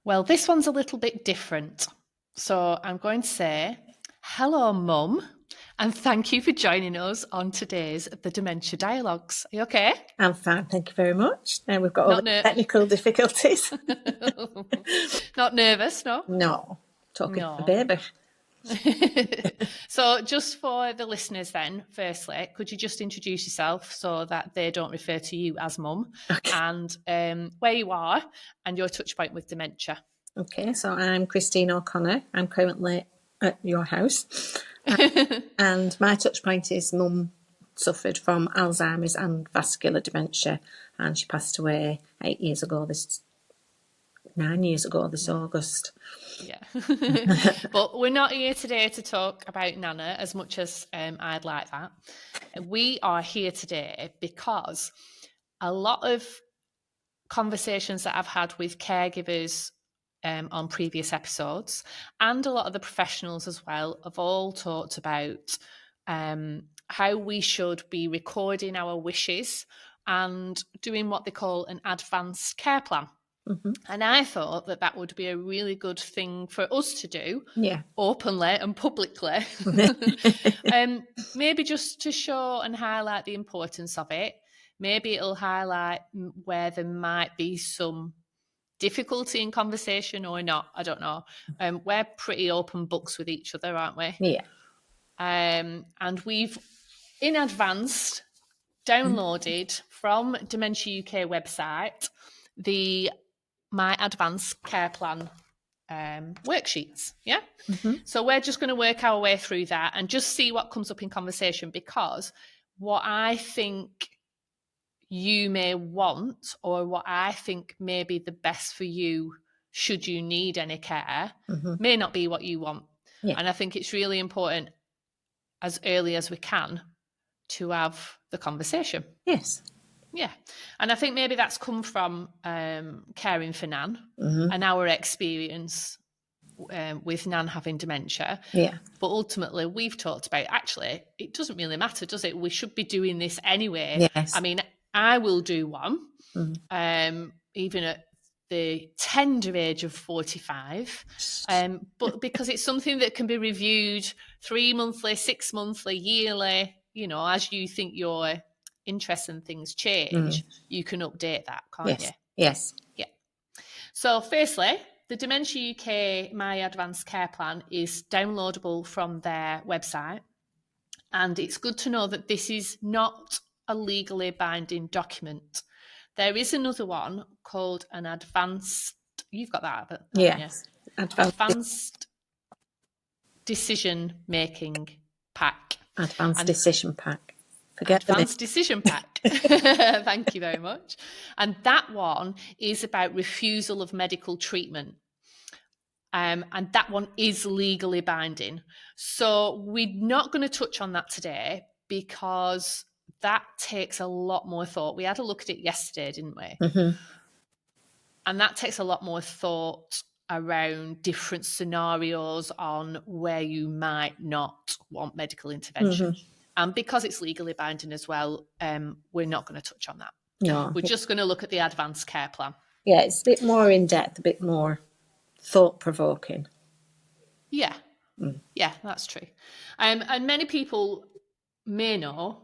Well, this one's a little bit different. So I'm going to say, hello, Mum, and thank you for joining us on today's The Dementia Dialogues. Are you okay? I'm fine, thank you very much. Now we've got all Not the technical difficulties. Not nervous, no? No, talking to No. the baby. So just for the listeners then, firstly, could you just introduce yourself so that they don't refer to you as Mum, Okay. and where you are and your touch point with dementia? Okay, so I'm Christine O'Connor. I'm currently at your house. And my touch point is Mum suffered from Alzheimer's and vascular dementia, and she passed away 9 years ago this August. Yeah. But we're not here today to talk about Nana as much as I'd like that. We are here today because a lot of conversations that I've had with caregivers on previous episodes and a lot of the professionals as well have all talked about how we should be recording our wishes and doing what they call an advanced care plan. Mm-hmm. And I thought that that would be a really good thing for us to do, Yeah. openly and publicly. Maybe just to show and highlight the importance of it. Maybe it'll highlight where there might be some difficulty in conversation or not. I don't know. We're pretty open books with each other, aren't we? Yeah. And we've, in advance, downloaded from Dementia UK website the My Advanced Care Plan worksheets. Yeah. Mm-hmm. So we're just going to work our way through that and just see what comes up in conversation, because what I think you may want, or what I think may be the best for you should you need any care, may not be what you want. Yeah. And I think it's really important as early as we can to have the conversation. Yes. Yeah. And I think maybe that's come from caring for Nan and our experience with Nan having dementia. Yeah. But ultimately, we've talked about, actually, it doesn't really matter, does it? We should be doing this anyway. Yes. I mean, I will do one, even at the tender age of 45, but because it's something that can be reviewed 3 monthly, 6 monthly, yearly, as you think your interests and things change, you can update that, can't you? Yes. Yeah. So firstly, the Dementia UK My Advanced Care Plan is downloadable from their website. And it's good to know that this is not a legally binding document. There is another one called an advanced, you've got that, haven't you? Yes. Advanced Decision Making Pack. Advanced Decision Pack. Advanced Decision Pack. Thank you very much. And that one is about refusal of medical treatment. And that one is legally binding. So we're not going to touch on that today because that takes a lot more thought. We had a look at it yesterday, didn't we? Mm-hmm. And that takes a lot more thought around different scenarios on where you might not want medical intervention. And because it's legally binding as well, we're not going to touch on that. No. We're just going to look at the advanced care plan. Yeah, it's a bit more in depth, a bit more thought-provoking. Yeah. Yeah, that's true. And many people may know,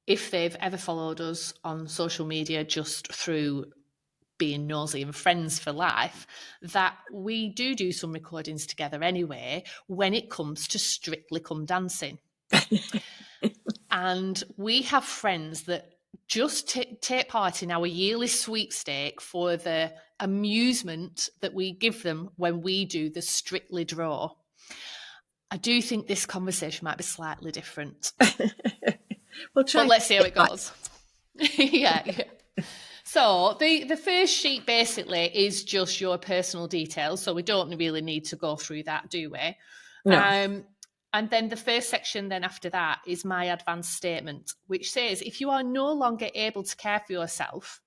if they've ever followed us on social media just through being nosy and friends for life, that we do some recordings together anyway when it comes to Strictly Come Dancing. And we have friends that just take part in our yearly sweepstake for the amusement that we give them when we do the Strictly draw. I do think this conversation might be slightly different. We'll try. But let's see how it goes. Yeah. So the first sheet basically is just your personal details. So we don't really need to go through that, do we? No. And then the first section then after that is my advanced statement, which says, if you are no longer able to care for yourself,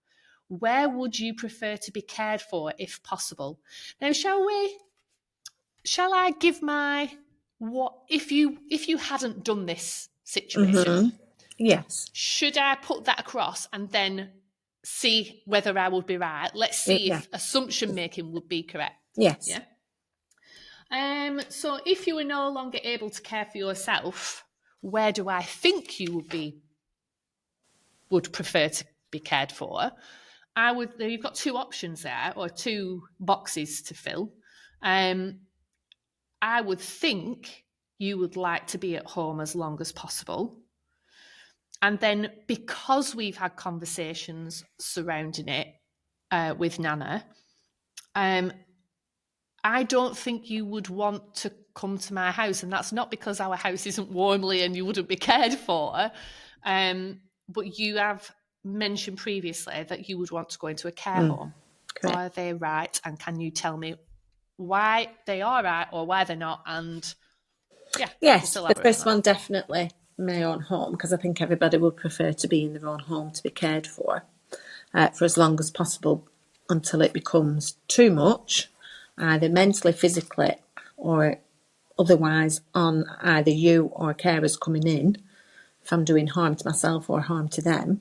where would you prefer to be cared for if possible? Now, shall I give my, what, if you hadn't done this situation, Yes. should I put that across and then see whether I would be right. Let's see Yeah. if assumption making would be correct. Yes. Yeah. So if you were no longer able to care for yourself, where do I think you would prefer to be cared for? You've got two options there, or two boxes to fill. I would think you would like to be at home as long as possible. And then because we've had conversations surrounding it with Nana, I don't think you would want to come to my house. And that's not because our house isn't warmly and you wouldn't be cared for. But you have mentioned previously that you would want to go into a care home. Correct. Are they right? And can you tell me why they are right or why they're not? And yes, the first one definitely my own home, because I think everybody would prefer to be in their own home to be cared for as long as possible until it becomes too much, either mentally, physically, or otherwise on either you or carers coming in if I'm doing harm to myself or harm to them.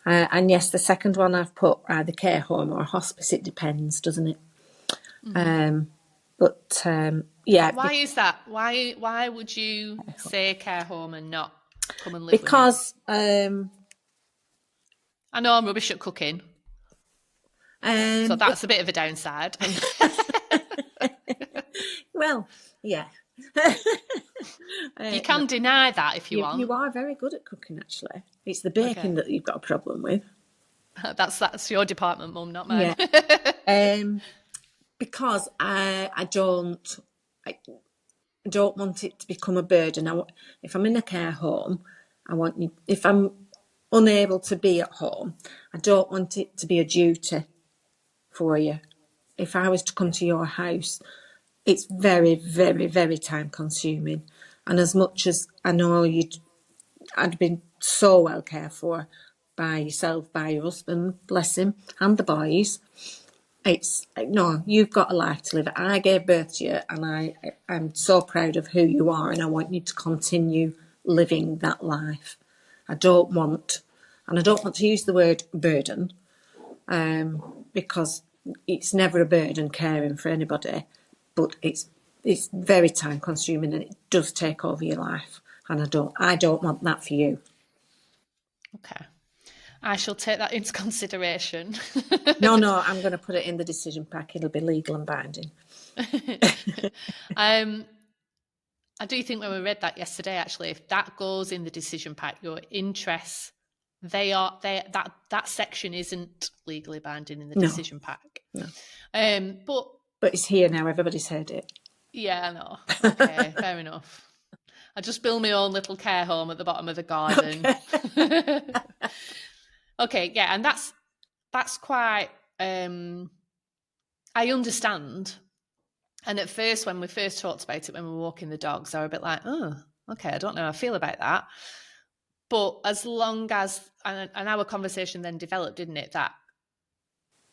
And yes, the second one I've put either care home or hospice. It depends, doesn't it? Yeah. Why is that? Why would you say care home and not come and live because, with me? I know I'm rubbish at cooking. So that's a bit of a downside. Well, yeah. You can deny that if you want. You are very good at cooking, actually. It's the baking that you've got a problem with. That's your department, Mum, not mine. Yeah. Because I don't want it to become a burden. If I'm in a care home, if I'm unable to be at home, I don't want it to be a duty for you. If I was to come to your house, it's very, very, very time consuming. And as much as I know I'd been so well cared for by yourself, by your husband, bless him, and the boys. You've got a life to live. I gave birth to you, and I'm so proud of who you are, and I want you to continue living that life. I don't want to use the word burden, because it's never a burden caring for anybody, but it's very time consuming and it does take over your life, and I don't want that for you. Okay. I shall take that into consideration. No, I'm going to put it in the decision pack. It'll be legal and binding. I do think when we read that yesterday, actually, if that goes in the decision pack, your interests, that section isn't legally binding in the decision pack. No. But it's here now. Everybody's heard it. Yeah, I know. Okay, fair enough. I just build my own little care home at the bottom of the garden. Okay, yeah, and that's quite. I understand. And at first, when we first talked about it, when we were walking the dogs, I was a bit like, oh, okay, I don't know how I feel about that. But as long as, and our conversation then developed, didn't it? That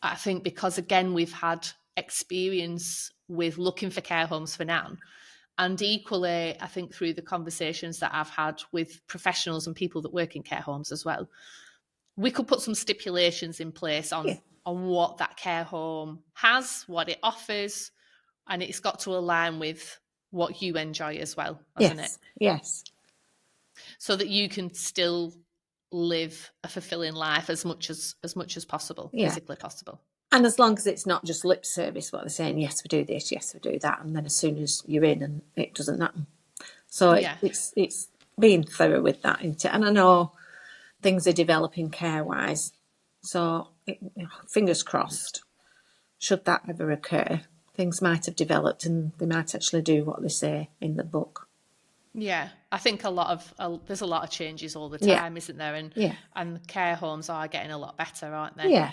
I think because, again, we've had experience with looking for care homes for Nan, and equally, I think through the conversations that I've had with professionals and people that work in care homes as well, we could put some stipulations in place on what that care home has, what it offers, and it's got to align with what you enjoy as well, hasn't it? Yes. So that you can still live a fulfilling life as much as possible, physically possible. And as long as it's not just lip service, what they're saying, yes, we do this, yes, we do that, and then as soon as you're in, and it doesn't happen. So it's being thorough with that, isn't it? And I know things are developing care-wise, so fingers crossed, should that ever occur, things might have developed and they might actually do what they say in the book. Yeah, I think there's a lot of changes all the time, isn't there? And care homes are getting a lot better, aren't they? Yeah.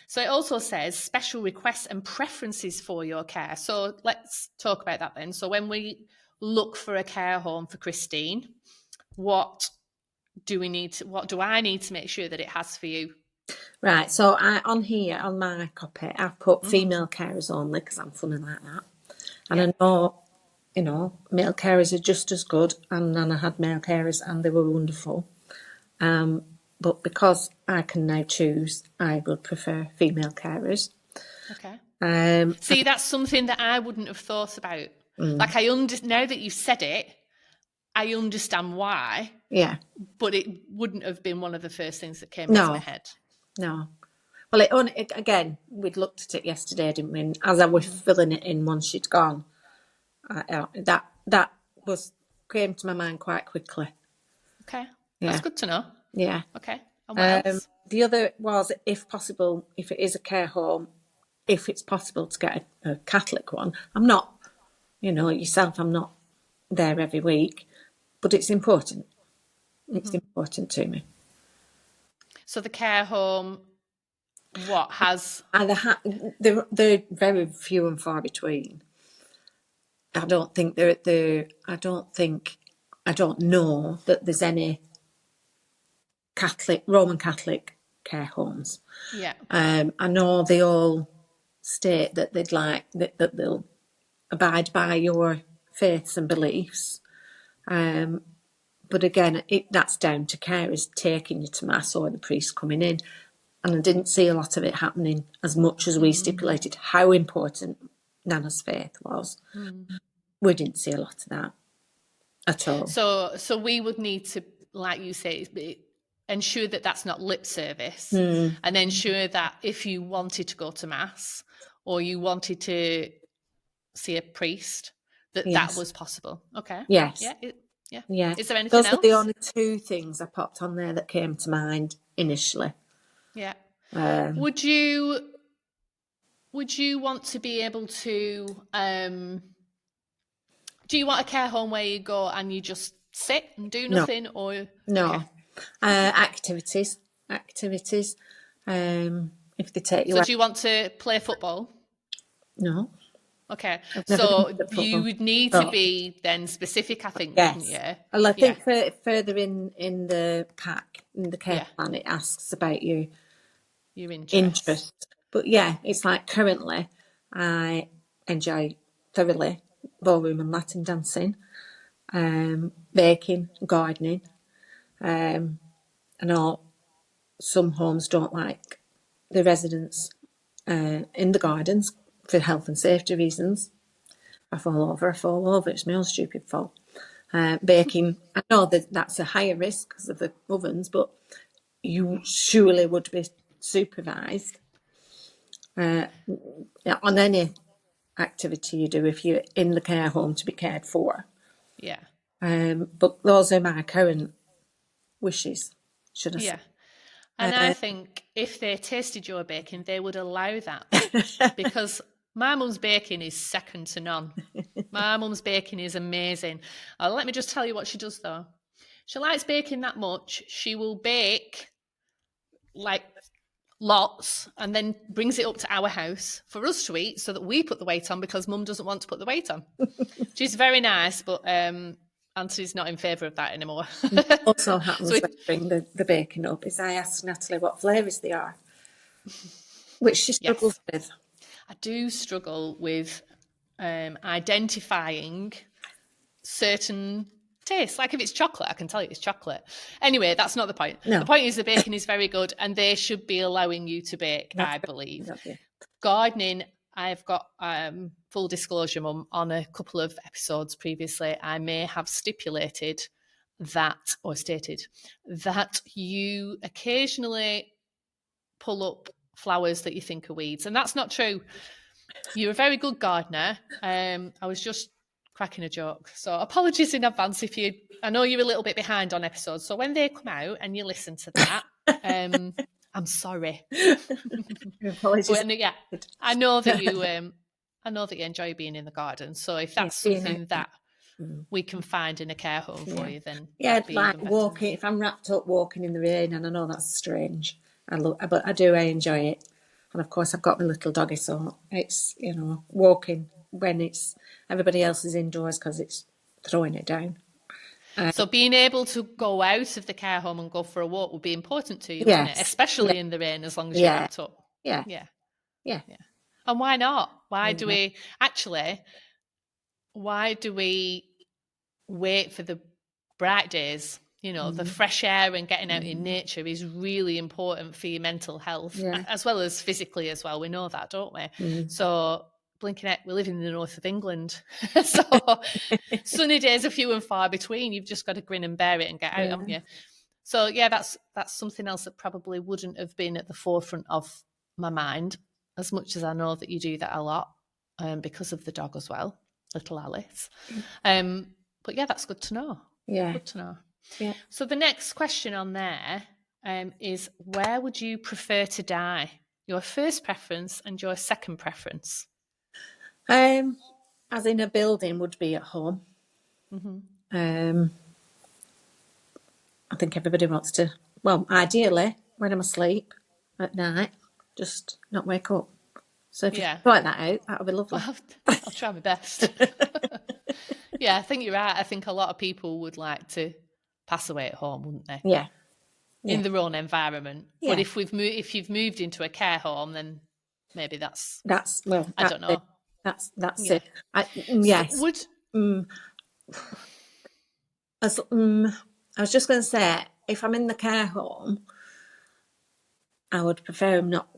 So it also says special requests and preferences for your care. So let's talk about that then. So when we look for a care home for Christine, what do I need to make sure that it has for you? Right. So on here, on my copy, I've put female carers only because I'm funny like that. And I know, male carers are just as good. And I had male carers and they were wonderful. but because I can now choose, I would prefer female carers. Okay. Um, See, that's something that I wouldn't have thought about. Like now that you've said it, I understand why, yeah, but it wouldn't have been one of the first things that came into my head. no. Well, again, we'd looked at it yesterday, didn't we? And as I was filling it in once she'd gone, that came to my mind quite quickly. Okay, Yeah. that's good to know. Yeah. Okay, and what else? The other was, if possible, if it is a care home, if it's possible to get a Catholic one. I'm not, like yourself, I'm not there every week, but it's important. It's important to me. So the care home, what has? They're very few and far between. I don't know that there's any Roman Catholic care homes. Yeah. I know they all state that that they'll abide by your faiths and beliefs. But again, that's down to carers taking you to mass or the priest coming in. And I didn't see a lot of it happening as much as we stipulated how important Nana's faith was. We didn't see a lot of that at all. So we would need to, like you say, ensure that that's not lip service, and ensure that if you wanted to go to mass or you wanted to see a priest, that was possible. Okay. Yes. Yeah. Is there anything Those else? were the only two things I popped on there that came to mind initially. Yeah. Would you want to be able to? Do you want a care home where you go and you just sit and do nothing, or no? Okay. Activities. If they take you So out. do you want to play football? No. Okay. I've never So done football. you would need to be then specific, I think, wouldn't you? Well, I think further in the pack, in the care plan, it asks about your interest. But it's like currently I enjoy thoroughly ballroom and Latin dancing, baking, gardening. I know some homes don't like the residents in the gardens for health and safety reasons. I fall over. It's my own stupid fault. Baking, I know that that's a higher risk because of the ovens, but you surely would be supervised on any activity you do if you're in the care home to be cared for. Yeah. But those are my current wishes, should I say. And I think if they tasted your baking, they would allow that because my mum's baking is second to none. My mum's baking is amazing. Let me just tell you what she does though. She likes baking that much. She will bake like lots and then brings it up to our house for us to eat so that we put the weight on because mum doesn't want to put the weight on. She's very nice, but Anthony's not in favour of that anymore. Also happens when I bring the baking up is I ask Natalie what flavours they are, which she struggles with. I do struggle with identifying certain tastes. Like if it's chocolate, I can tell you it's chocolate. Anyway, that's not the point. No. The point is the baking is very good and they should be allowing you to bake, I believe. Gardening, I've got full disclosure, Mum, on a couple of episodes previously, I may have stipulated that or stated that you occasionally pull up flowers that you think are weeds. And that's not true. You're a very good gardener. I was just cracking a joke. So apologies in advance if I know you're a little bit behind on episodes. So when they come out and you listen to that, I'm sorry. Apologies. I know that you enjoy being in the garden. So if that's something that we can find in a care home for you, then like walking. If I'm wrapped up walking in the rain, and I know that's strange, but I enjoy it. And of course, I've got my little doggy, so it's walking when everybody else is indoors because it's throwing it down. So being able to go out of the care home and go for a walk would be important to you, wouldn't it? Especially in the rain, as long as you're wrapped up. Yeah. And why not? Why do we wait for the bright days You know, the fresh air and getting out in nature is really important for your mental health, as well as physically as well. We know that, don't we? So blinking out, we live in the north of England. So sunny days are few and far between. You've just got to grin and bear it and get out, haven't you? So yeah, that's something else that probably wouldn't have been at the forefront of my mind, as much as I know that you do that a lot, because of the dog as well, little Alice. But yeah, that's good to know. Yeah. Good to know. Yeah. So the next question on there is, where would you prefer to die? Your first preference and your second preference? As in a building would be at home. I think everybody wants to, well, ideally, when I'm asleep at night, just not wake up. So if you can sort that out, that would be lovely. Well, I'll try my best. Yeah, I think you're right. I think a lot of people would like to pass away at home, wouldn't they? Yeah. In their own environment. But if you've moved into a care home, then maybe that's I don't know. That's it. Yes. So I was just going to say, if I'm in the care home, I would prefer them not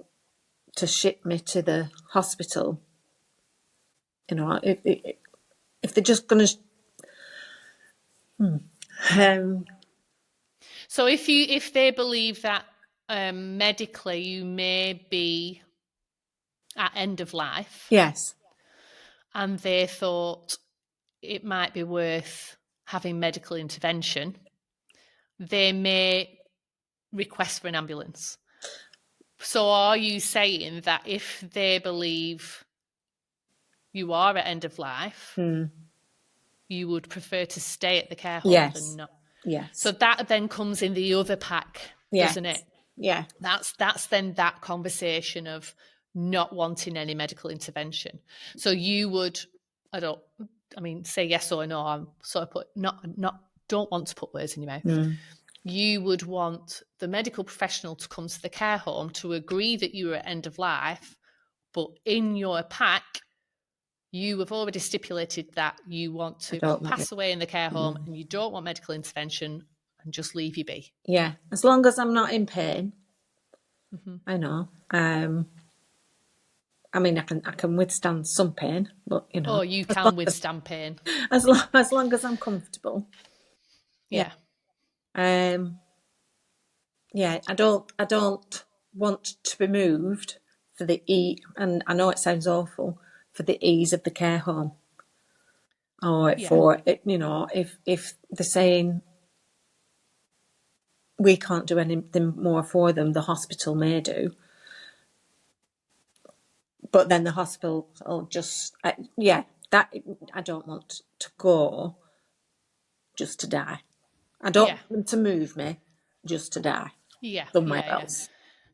to ship me to the hospital. You know, if they're just going to. So if they believe that medically you may be at end of life, yes, and they thought it might be worth having medical intervention, they may request for an ambulance. So are you saying that if they believe you are at end of life, you would prefer to stay at the care home than not? Yes. So that then comes in the other pack, doesn't it? Yeah. That's then that conversation of not wanting any medical intervention. So you would, say yes or no. I'm sort of don't want to put words in your mouth. You would want the medical professional to come to the care home to agree that you are at end of life, but in your pack, you have already stipulated that you want to pass away in the care home and you don't want medical intervention and just leave you be. Yeah, as long as I'm not in pain. I know. I mean, I can withstand some pain, but you know. Oh, you can withstand pain. As long as I'm comfortable. Yeah. Yeah, I don't want to be moved for the and I know it sounds awful, for the ease of the care home. Or for it, you know, if they're saying we can't do anything more for them, the hospital may do. But then the hospital will just, that I don't want to go just to die. I don't want them to move me just to die. Somewhere else.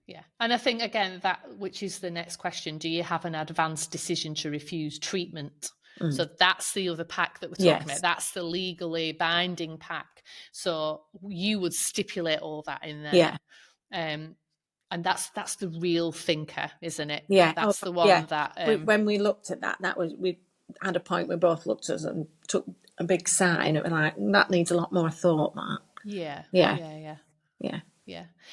Yeah. And I think, again, that, which is the next question, do you have an advanced decision to refuse treatment? So that's the other pack that we're talking about. That's the legally binding pack. So you would stipulate all that in there. Yeah. And that's the real thinker, isn't it? Yeah. That's the one that... when we looked at that was, we had a point we both looked at and took a big sigh and it was like, that needs a lot more thought, that. Yeah.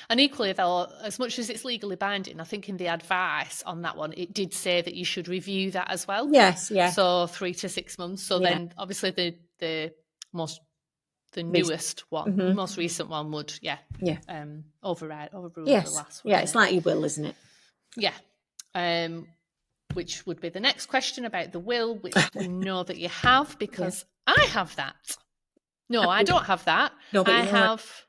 And equally, though, as much as it's legally binding, I think in the advice on that one, it did say that you should review that as well. Yes, yeah. So 3 to 6 months. So then, obviously, the newest one, most recent one would, overrule the last one. Yeah, it's like your will, isn't it? Yeah. Which would be the next question about the will, which we know that you have, because I have that. No, I don't have that. No, but I have...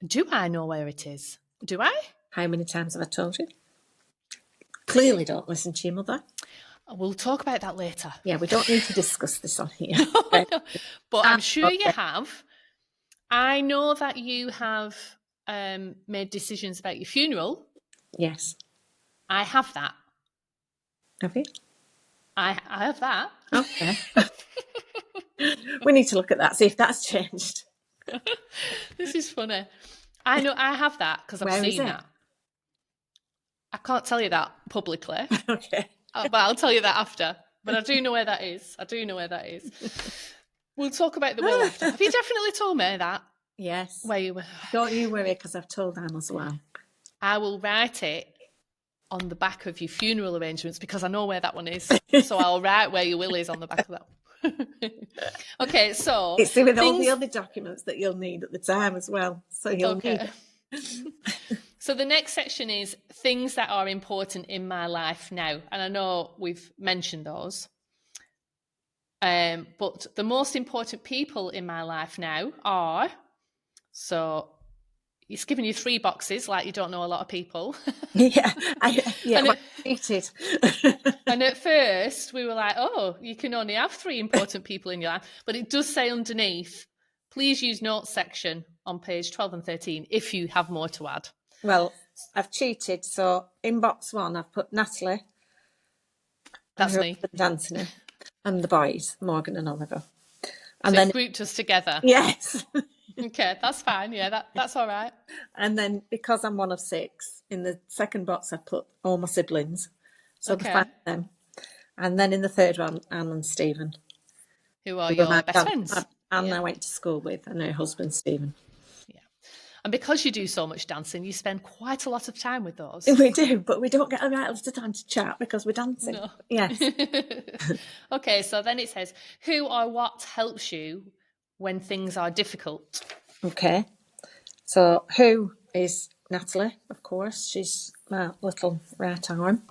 Do I know where it is? Do I? How many times have I told you? Clearly don't listen to your mother. We'll talk about that later. Yeah, we don't need to discuss this on here. But I'm sure you have. I know that you have made decisions about your funeral. Yes. I have that. Have you? I have that. Okay. We need to look at that, see if that's changed. This is funny. I know I have that because I've seen that. I can't tell you that publicly. Okay. But I'll tell you that after. But I do know where that is. We'll talk about the will after. Have you definitely told me that? Yes. Where you were? Don't you worry, because I've told Anne as well. I will write it on the back of your funeral arrangements because I know where that one is. So I'll write where your will is on the back of that one. Okay, so it's with all the other documents that you'll need at the time as well. So you'll need it. So the next section is things that are important in my life now. And I know we've mentioned those. But the most important people in my life now are, so it's giving you 3 boxes, like you don't know a lot of people. I cheated. And at first we were like, oh, you can only have 3 important people in your life. But it does say underneath, please use notes section on page 12 and 13 if you have more to add. Well, I've cheated. So in box 1, I've put Natalie. That's me. Anthony. And the boys, Morgan and Oliver. And so then grouped us together. Yes. Okay, that's fine. Yeah, that's all right. And then because I'm one of 6, in the second box I put all my siblings. So the 5 of them. And then in the third one, Anne and Stephen. Who are your best friends? Anne I went to school with, and her husband, Stephen. Yeah. And because you do so much dancing, you spend quite a lot of time with those. We do, but we don't get a right lot of time to chat because we're dancing. No. Yes. Okay, so then it says, who or what helps you when things are difficult? Okay. So who is Natalie, of course. She's my little right arm.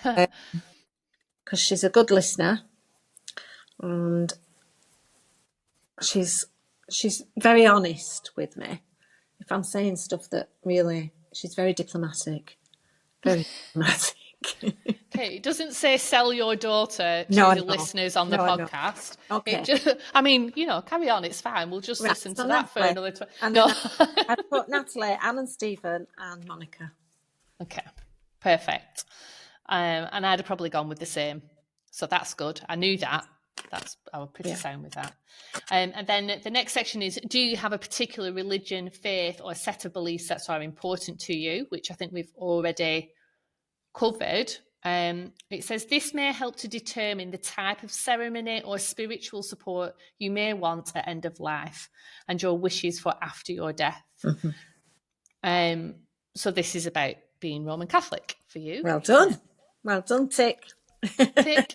Because she's a good listener. And she's very honest with me. If I'm saying stuff that really, she's very diplomatic. Very diplomatic. Okay, it doesn't say sell your daughter to the listeners on the podcast. Okay. I mean, carry on, it's fine. We'll just listen to that for another 20. I put Natalie, Anne and Stephen and Monica. Okay, perfect. And I'd have probably gone with the same. So that's good. I knew that. I was pretty sound with that. And then the next section is, do you have a particular religion, faith, or set of beliefs that are important to you? Which I think we've already covered. It says, this may help to determine the type of ceremony or spiritual support you may want at end of life and your wishes for after your death. Mm-hmm. So this is about being Roman Catholic for you. Well done. Well done, tick. Tick.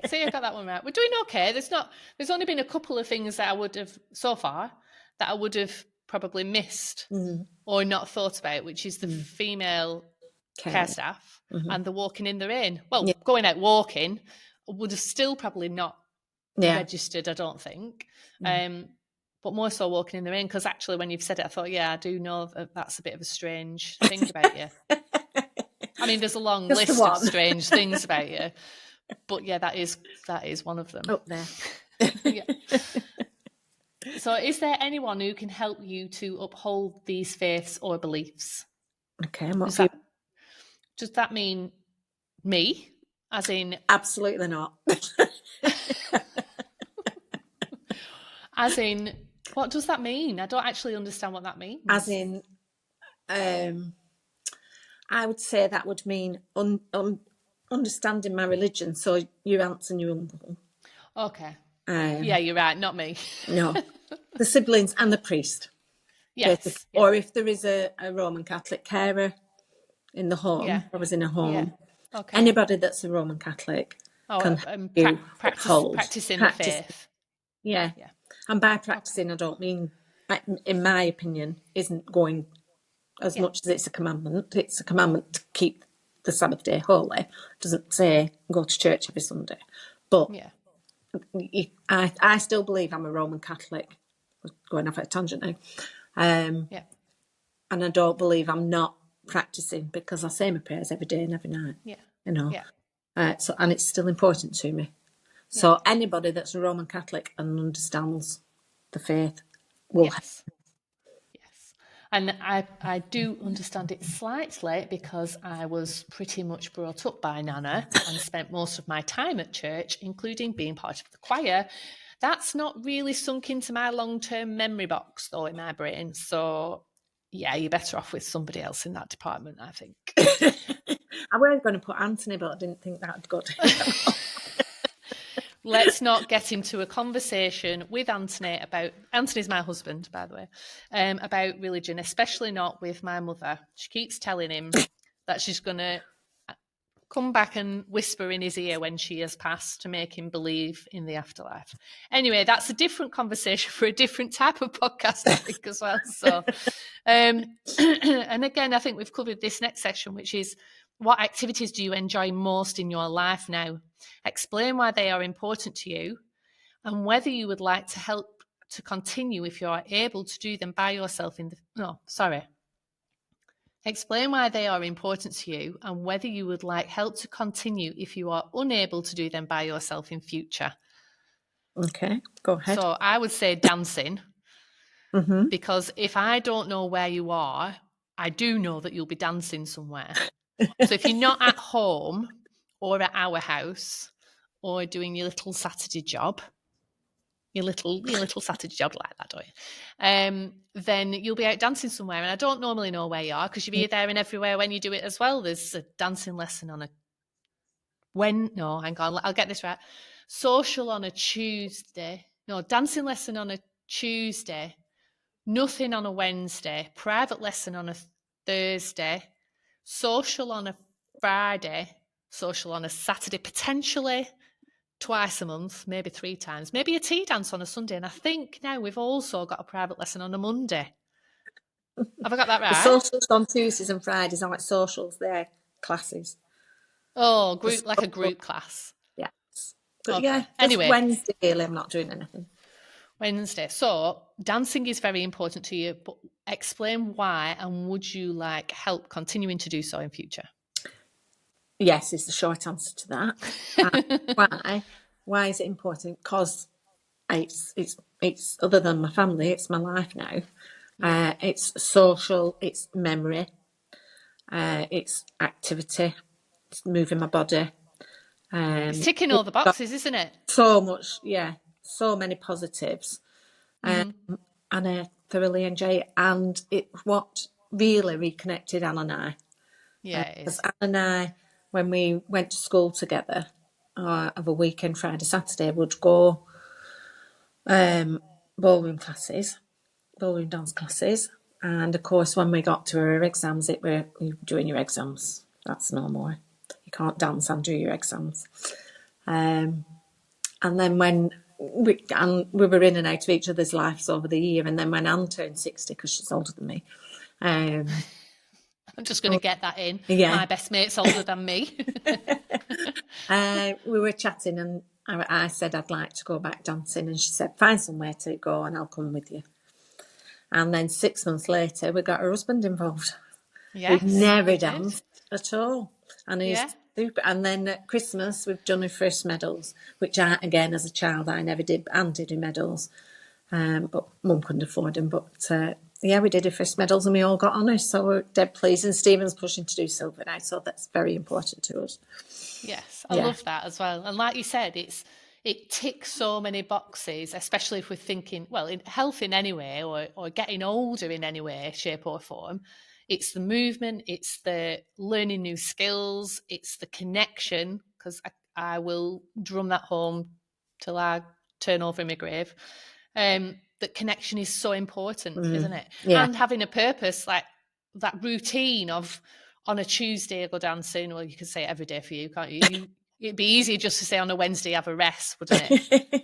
See, I got that one right. We're doing okay. There's only been a couple of things that I would have so far that I would have probably missed or not thought about, which is the female care staff and the walking in the rain. Well, going out walking would have still probably not registered, I don't think. But more so walking in the rain, because actually when you've said it, I thought, I do know that's a bit of a strange thing about you. I mean, there's a long list of strange things about you, but that is one of them. Up there. So is there anyone who can help you to uphold these faiths or beliefs? Okay, does that mean me? As in... Absolutely not. As in, what does that mean? I don't actually understand what that means. As in, I would say that would mean understanding my religion. So your aunts and your uncle. Okay. You're right. Not me. No. The siblings and the priest. Yes. Or if there is a Roman Catholic carer in the home, I was in a home. Yeah. Okay. Anybody that's a Roman Catholic can practicing the faith. Yeah. And by practicing, I don't mean, in my opinion, isn't going as much as it's a commandment. It's a commandment to keep the Sabbath day holy. It doesn't say go to church every Sunday. But I still believe I'm a Roman Catholic. I'm going off at a tangent now. And I don't believe I'm not practicing, because I say my prayers every day and every night. And it's still important to me. So anybody that's a Roman Catholic and understands the faith will help. Yes. And I do understand it slightly, because I was pretty much brought up by Nana and spent most of my time at church, including being part of the choir. That's not really sunk into my long-term memory box, though, in my brain. So, you're better off with somebody else in that department, I think. I was going to put Anthony, but I didn't think that would go. let's not get into a conversation with Anthony about, Anthony's my husband, by the way, about religion, especially not with my mother. She keeps telling him that she's going to come back and whisper in his ear when she has passed to make him believe in the afterlife. Anyway, that's a different conversation for a different type of podcast, I think, as well. So, and again, I think we've covered this next section, which is what activities do you enjoy most in your life now? Explain why they are important to you and whether you would like to help to continue if you are able to do them by yourself in the... No, sorry. Explain why they are important to you and whether you would like help to continue if you are unable to do them by yourself in future. Okay, go ahead. So I would say dancing, Mm-hmm. because if I don't know where you are, I do know that you'll be dancing somewhere. So if you're not at home or at our house or doing your little Saturday job, your little Saturday job like that, don't you? Then you'll be out dancing somewhere. And I don't normally know where you are because you're here, there and everywhere when you do it as well. There's a dancing lesson on no, hang on, I'll get this right. Social on a Tuesday. No, dancing lesson on a Tuesday. Nothing on a Wednesday. Private lesson on a Thursday. Social on a Friday. Social on a Saturday, potentially twice a month, maybe 3 times, maybe a tea dance on a Sunday. And I think now we've also got a private lesson on a Monday. Have I got that The right? socials on Tuesdays and Fridays aren't socials, they're classes. Oh, like a group class. Yes. But Okay. yeah, just Anyway, Wednesday, really, I'm not doing anything. Wednesday. So dancing is very important to you, but explain why and would you like help continuing to do so in future? Yes, is the short answer to that. Why? Why is it important? Because it's other than my family, it's my life now. Yeah. It's social, it's memory, it's activity, it's moving my body. It's ticking all the boxes, isn't it? So much, yeah, so many positives. And I thoroughly enjoy it. And it's what really reconnected Anne and I. Yeah, it Because is. Anne and I, when we went to school together, of a weekend, Friday, Saturday, would go ballroom dance classes. And of course, when we got to our exams, you're doing your exams. That's no more. You can't dance and do your exams. And then when we were in and out of each other's lives over the year, and then when Anne turned 60, because she's older than me. I'm just going to get that in. Yeah. My best mate's older than me. We were chatting and I said I'd like to go back dancing, and she said, find somewhere to go and I'll come with you. And then 6 months later, we got her husband involved. Yes, We've never danced at all. And he's Yeah. super. And then at Christmas, we've done her first medals, which again, as a child, I never did. Anne did her medals, but Mum couldn't afford them. But yeah, we did her first medals and we all got honours. So we're dead pleased. And Stephen's pushing to do silver now. So that's very important to us. Yes, I love that as well. And like you said, it ticks so many boxes, especially if we're thinking, well, in health in any way or getting older in any way, shape or form. It's the movement, it's the learning new skills, it's the connection, because I will drum that home till I turn over in my grave. That connection is so important, isn't it? Yeah. And having a purpose, like that routine of on a Tuesday I go dancing, or you can say it every day for you, can't you? It'd be easier just to say on a Wednesday have a rest, wouldn't it?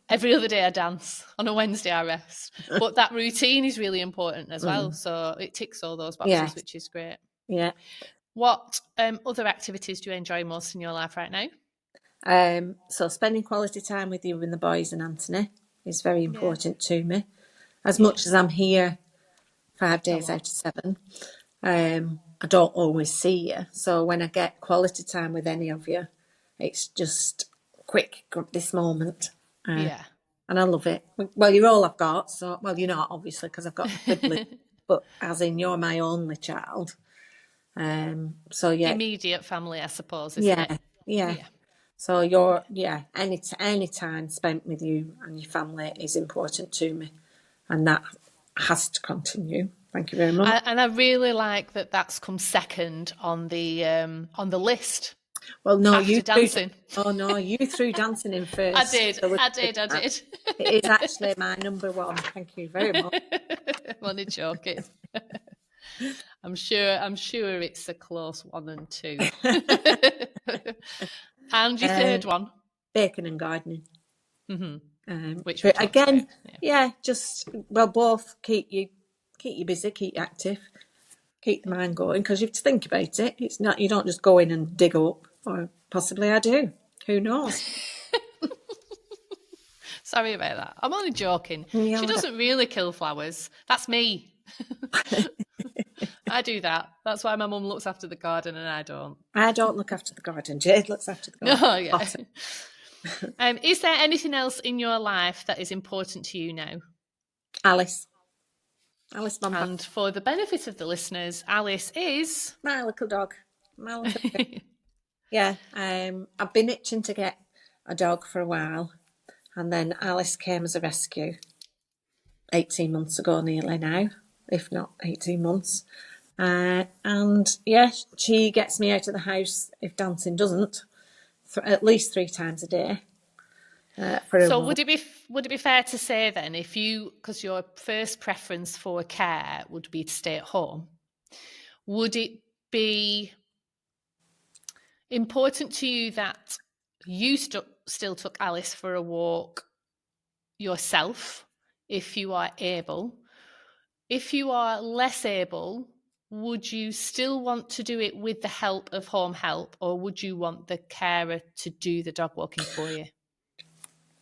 Every other day I dance, on a Wednesday I rest. But that routine is really important as well. So it ticks all those boxes, which is great. Yeah. What other activities do you enjoy most in your life right now? So spending quality time with you and the boys and Anthony is very important to me. As much as I'm here 5 days out of 7, I don't always see you. So when I get quality time with any of you, it's just quick, grab this moment. And I love it. Well, you're all I've got. So, well, you're not, obviously, because I've got siblings. But as in, you're my only child. So, yeah. Immediate family, I suppose, isn't it? Yeah. So any time spent with you and your family is important to me, and that has to continue. Thank you very much. And I really like that that's come second on the list. Well, no, after dancing. Oh no, you threw dancing in first. I did. So I did. it is actually my number one. Thank you very much. I'm only joking. I'm sure it's a close 1 and 2. And your third one? Baking and gardening. Which we talked again, about. just both keep you busy, keep you active, keep the mind going, because you have to think about it. It's not, you don't just go in and dig up, or possibly I do. Who knows? Sorry about that. I'm only joking. Yeah, She doesn't really kill flowers. That's me. I do that. That's why my mum looks after the garden and I don't. I don't look after the garden. Jade looks after the garden. Oh, yeah. Is there anything else in your life that is important to you now? Alice, and for the benefit of the listeners, Alice is my little dog. Yeah, I've been itching to get a dog for a while, and then Alice came as a rescue 18 months ago nearly now, if not 18 months. And yeah, she gets me out of the house if dancing doesn't, for at least 3 times a day. So would it be fair to say then, because your first preference for care would be to stay at home, would it be important to you that you still took Alice for a walk yourself if you are able? If you are less able, would you still want to do it with the help of home help, or would you want the carer to do the dog walking for you?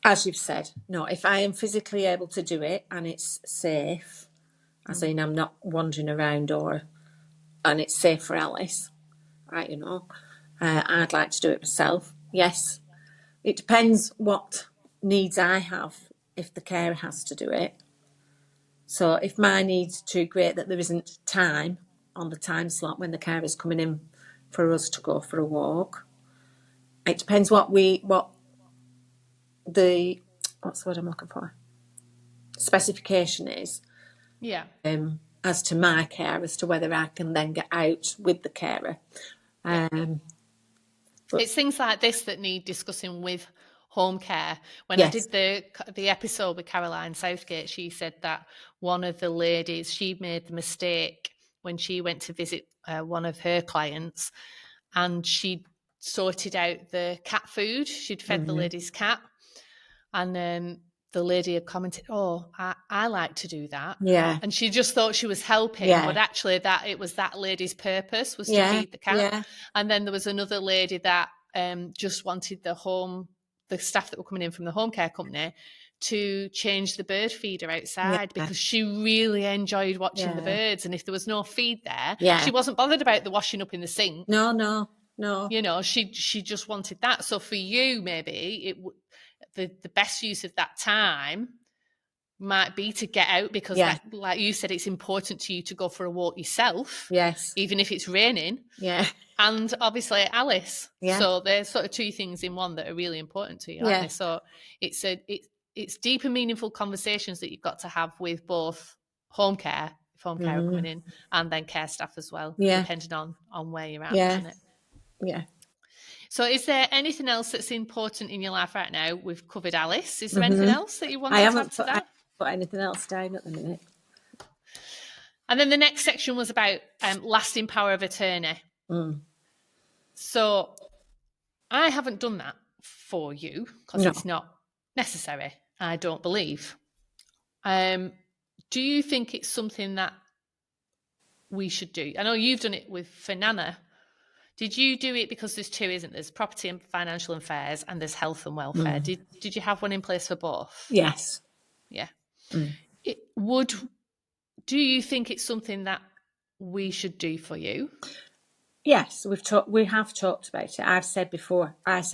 As you've said, no, if I am physically able to do it and it's safe, as in I'm not wandering around, and it's safe for Alice, right, I'd like to do it myself. Yes, it depends what needs I have if the carer has to do it. So if my needs are too great that there isn't time on the time slot when the carer's coming in for us to go for a walk, it depends what's the word I'm looking for? Specification is. Yeah. As to my care, as to whether I can then get out with the carer. It's things like this that need discussing with home care. When I did the episode with Caroline Southgate, she said that one of the ladies, she made the mistake when she went to visit one of her clients, and she sorted out the cat food. She'd fed the lady's cat, and the lady had commented, "Oh, I like to do that." Yeah. And she just thought she was helping, but actually it was that lady's purpose was to feed the cat. Yeah. And then there was another lady that just wanted the staff that were coming in from the home care company to change the bird feeder outside because she really enjoyed watching the birds. And if there was no feed there, she wasn't bothered about the washing up in the sink. No. She just wanted that. So for you, maybe the best use of that time might be to get out because, like you said, it's important to you to go for a walk yourself. Yes. Even if it's raining. Yeah. And obviously Alice. Yeah. So there's sort of 2 things in one that are really important to you, aren't they? So it's deep and meaningful conversations that you've got to have with both home care, if home care are coming in, and then care staff as well, depending on where you're at, isn't it? Yeah. So is there anything else that's important in your life right now? We've covered Alice. Is there anything else that you want to add to that? I haven't put anything else down at the minute. And then the next section was about lasting power of attorney. So I haven't done that for you because it's not necessary, I don't believe. Do you think it's something that we should do? I know you've done it for Nana. Did you do it because there's 2, isn't there? There's property and financial affairs and there's health and welfare. Did you have one in place for both? Yes. Yeah. Do you think it's something that we should do for you? Yes, we have talked about it. I said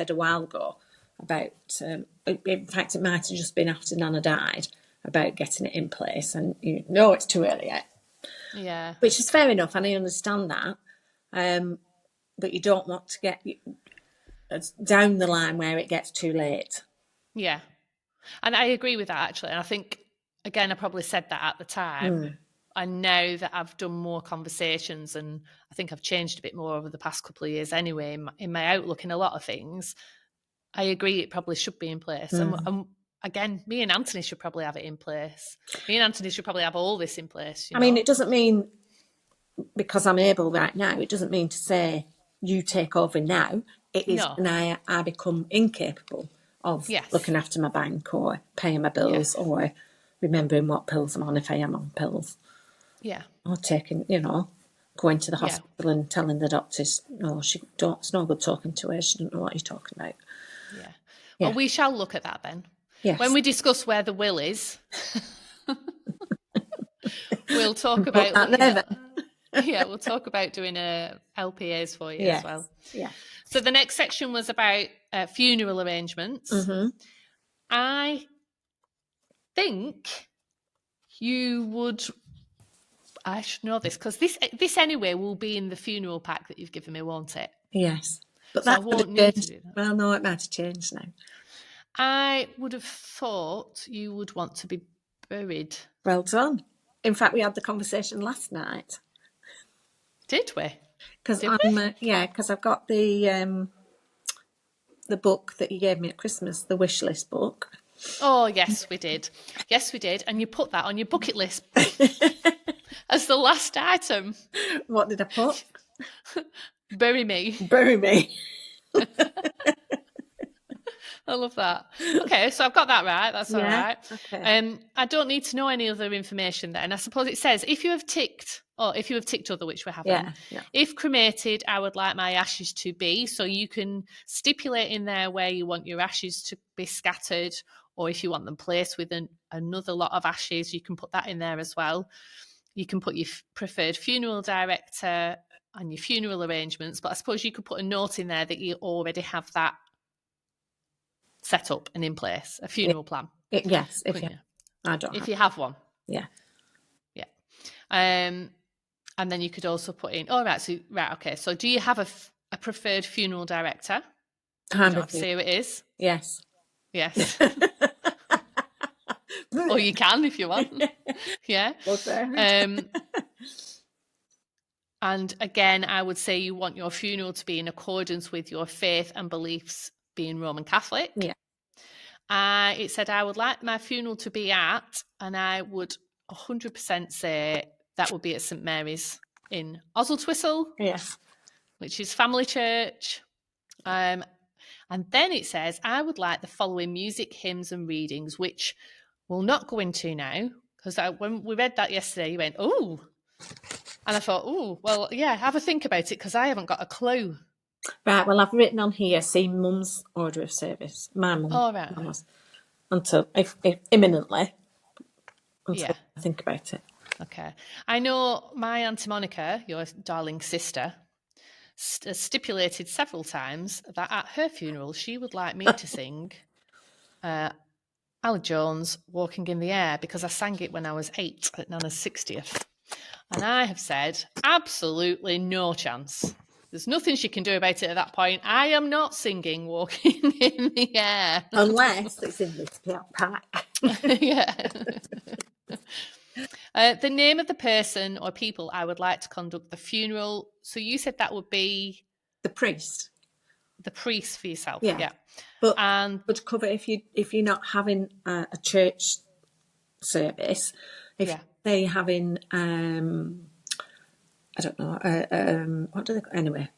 a while ago about, in fact, it might have just been after Nana died, about getting it in place. And it's too early yet. Yeah. Which is fair enough, and I understand that. But you don't want to get down the line where it gets too late. Yeah. And I agree with that, actually. And I think, again, I probably said that at the time. And now that I've done more conversations, and I think I've changed a bit more over the past couple of years anyway, in my outlook in a lot of things, I agree it probably should be in place. And again, me and Anthony should probably have it in place. Me and Anthony should probably have all this in place. I mean, it doesn't mean because I'm able right now, it doesn't mean to say you take over now. It is when I become incapable of looking after my bank or paying my bills or remembering what pills I'm on if I am on pills. Yeah. Or taking, going to the hospital and telling the doctors, no, it's no good talking to her. She doesn't know what you're talking about. Yeah. Well, we shall look at that then. Yes. When we discuss where the will is, we'll talk about we'll talk about doing LPAs for you as well. Yeah. So the next section was about funeral arrangements. Mm-hmm. I think you would. I should know this because this anyway will be in the funeral pack that you've given me, won't it? Yes, but so I won't need to do that. Well, no, it might have changed now. I would have thought you would want to be buried. Well done. In fact, we had the conversation last night. Did we? Because I've got the book that you gave me at Christmas, the wish list book. Oh, yes, we did. Yes, we did. And you put that on your bucket list as the last item. What did I put? Bury me. Bury me. I love that. Okay, so I've got that right. That's all right. Okay. I don't need to know any other information then. I suppose it says if you have ticked other, which we haven't. Yeah. If cremated, I would like my ashes to be. So you can stipulate in there where you want your ashes to be scattered, or if you want them placed with another lot of ashes, you can put that in there as well. You can put your preferred funeral director and your funeral arrangements, but I suppose you could put a note in there that you already have that set up and in place, a funeral plan. Yes, if you have one. Yeah. And then you could also put in. So do you have a preferred funeral director? You don't have to say who it is. Yes. Or you can if you want. Yeah. And again, I would say you want your funeral to be in accordance with your faith and beliefs, being Roman Catholic. Yeah. It said I would like my funeral to be at, and I would 100% say that would be at St Mary's in Oswaldtwistle. Yes. Which is family church. And then it says I would like the following music, hymns and readings, which we'll not go into now, because when we read that yesterday, you went, oh. And I thought, oh, well, yeah, have a think about it, because I haven't got a clue. Right, well, I've written on here, see Mum's order of service. My mum. Oh, right. Until, if imminently, until I think about it. Okay. I know my Auntie Monica, your darling sister, stipulated several times that at her funeral, she would like me to sing Alan Jones, Walking in the Air, because I sang it when I was 8 at Nana's 60th. And I have said, absolutely no chance. There's nothing she can do about it at that point. I am not singing Walking in the Air. Unless it's in this pack. Yeah. The name of the person or people I would like to conduct the funeral. So you said that would be... The priest. The priest for yourself, yeah. But would cover if you're not having a church service, if they're having I don't know, what do they anyway?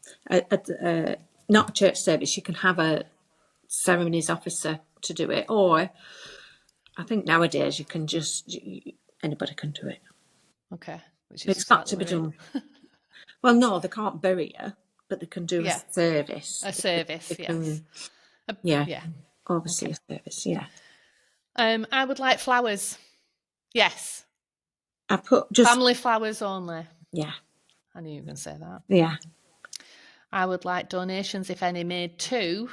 Not a church service, you can have a ceremonies officer to do it, or I think nowadays you can anybody can do it. Okay, it's got to be done. Well, no, they can't bury you, but they can do a service. A service, yes. Obviously, a service, yeah. I would like flowers. Yes. I put just family flowers only. Yeah. I knew you were going to say that. Yeah. I would like donations, if any, made to.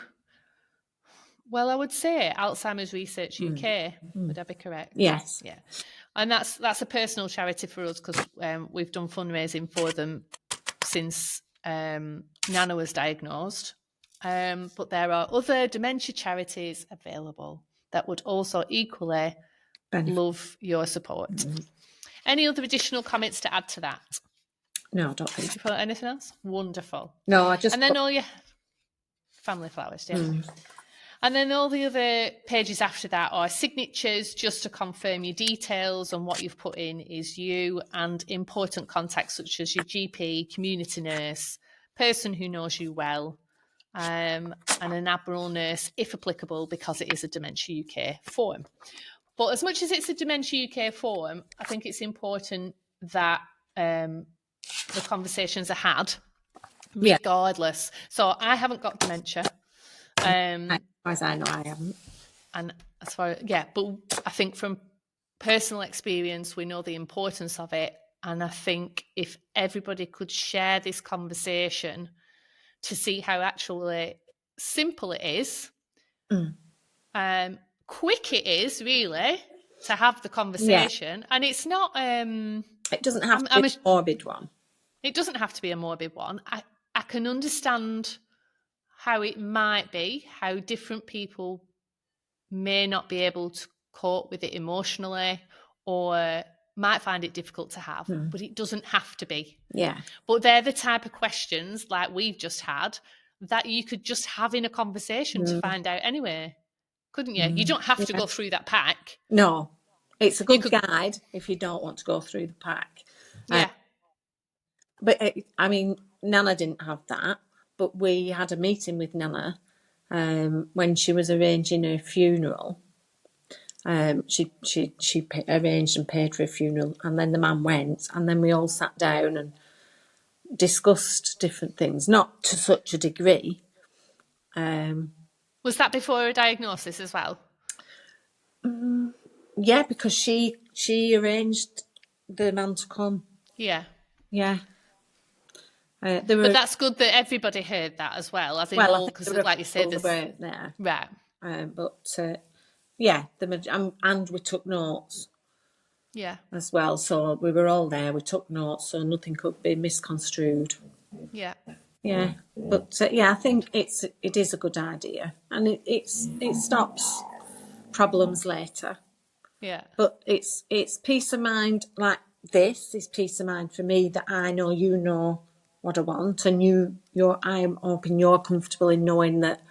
Well, I would say Alzheimer's Research UK. Would I be correct? Yes. Yeah. And that's a personal charity for us, because we've done fundraising for them since Nana was diagnosed. But there are other dementia charities available that would also equally love your support. Any other additional comments to add to that? No, I don't think. Did you put anything else? Wonderful. No, I just. And then all your family flowers, yeah. And then all the other pages after that are signatures, just to confirm your details, and what you've put in is you, and important contacts such as your GP, community nurse, person who knows you well, and an Admiral nurse, if applicable, because it is a Dementia UK form. But as much as it's a Dementia UK form, I think it's important that the conversations are had regardless. So I haven't got dementia. As far as I know, I haven't. And as far but I think from personal experience, we know the importance of it. And I think if everybody could share this conversation to see how actually simple it is, quick it is, really, to have the conversation. And it's not... it doesn't have to be a morbid one. It doesn't have to be a morbid one. I can understand how it might be, how different people may not be able to cope with it emotionally, or might find it difficult to have, but it doesn't have to be. Yeah. But they're the type of questions like we've just had that you could just have in a conversation to find out anyway, couldn't you? You don't have to go through that pack. No. It's a good guide if you don't want to go through the pack. Yeah. But, I mean, Nana didn't have that, but we had a meeting with Nana when she was arranging her funeral. She arranged and paid for a funeral, and then the man went, and then we all sat down and discussed different things, not to such a degree. Was that before a diagnosis as well? Yeah, because she arranged the man to come. Yeah. Yeah. But that's good that everybody heard that as well. As in all, because like you said, there's there. Right. Yeah, and we took notes. Yeah. As well, so we were all there. We took notes, so nothing could be misconstrued. Yeah. Yeah, but I think it is a good idea, and it stops problems later. Yeah. But it's peace of mind. Like this is peace of mind for me that I know you know what I want, and I'm hoping you're comfortable in knowing that.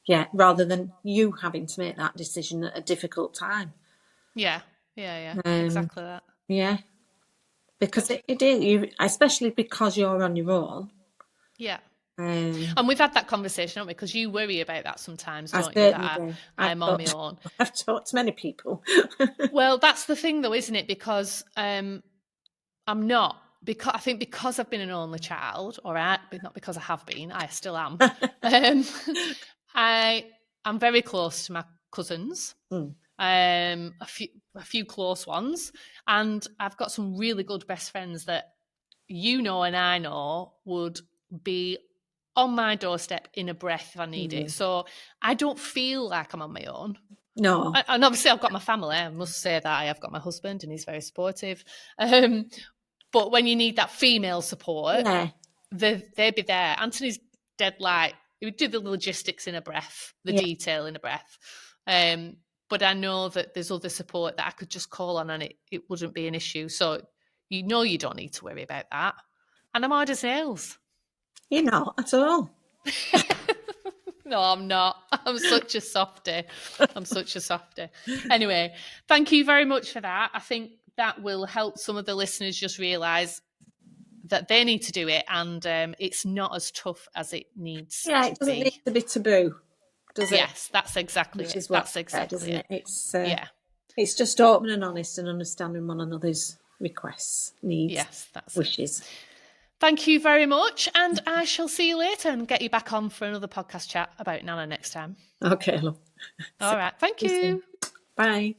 Yeah, rather than you having to make that decision at a difficult time. Yeah. Exactly that. Yeah, because it is, especially because you're on your own. Yeah. And we've had that conversation, haven't we? Because you worry about that sometimes, don't you? That I'm on my own. I've talked to many people. Well, that's the thing, though, isn't it? Because I'm not. I think because I've been an only child, not because I have been, I still am. I'm very close to my cousins. A few close ones, and I've got some really good best friends that and I know would be on my doorstep in a breath if I need it. So I don't feel like I'm on my own. No. And obviously I've got my family. I must say that I have got my husband and he's very supportive. But when you need that female support, they'd be there. Anthony's dead light. He would do the logistics in a breath, the detail in a breath. But I know that there's other support that I could just call on and it wouldn't be an issue. So you don't need to worry about that. And I'm hard as nails. You're not at all. No, I'm not. I'm such a softie. Anyway, thank you very much for that. I think that will help some of the listeners just realise that they need to do it, and it's not as tough as it needs to be. Yeah, it doesn't need to be taboo, does it? Yes, that's exactly it. That's exactly it. It's just open and honest and understanding one another's requests, needs, wishes. Thank you very much, and I shall see you later and get you back on for another podcast chat about Nana next time. Okay, love. All right, thank you. Bye.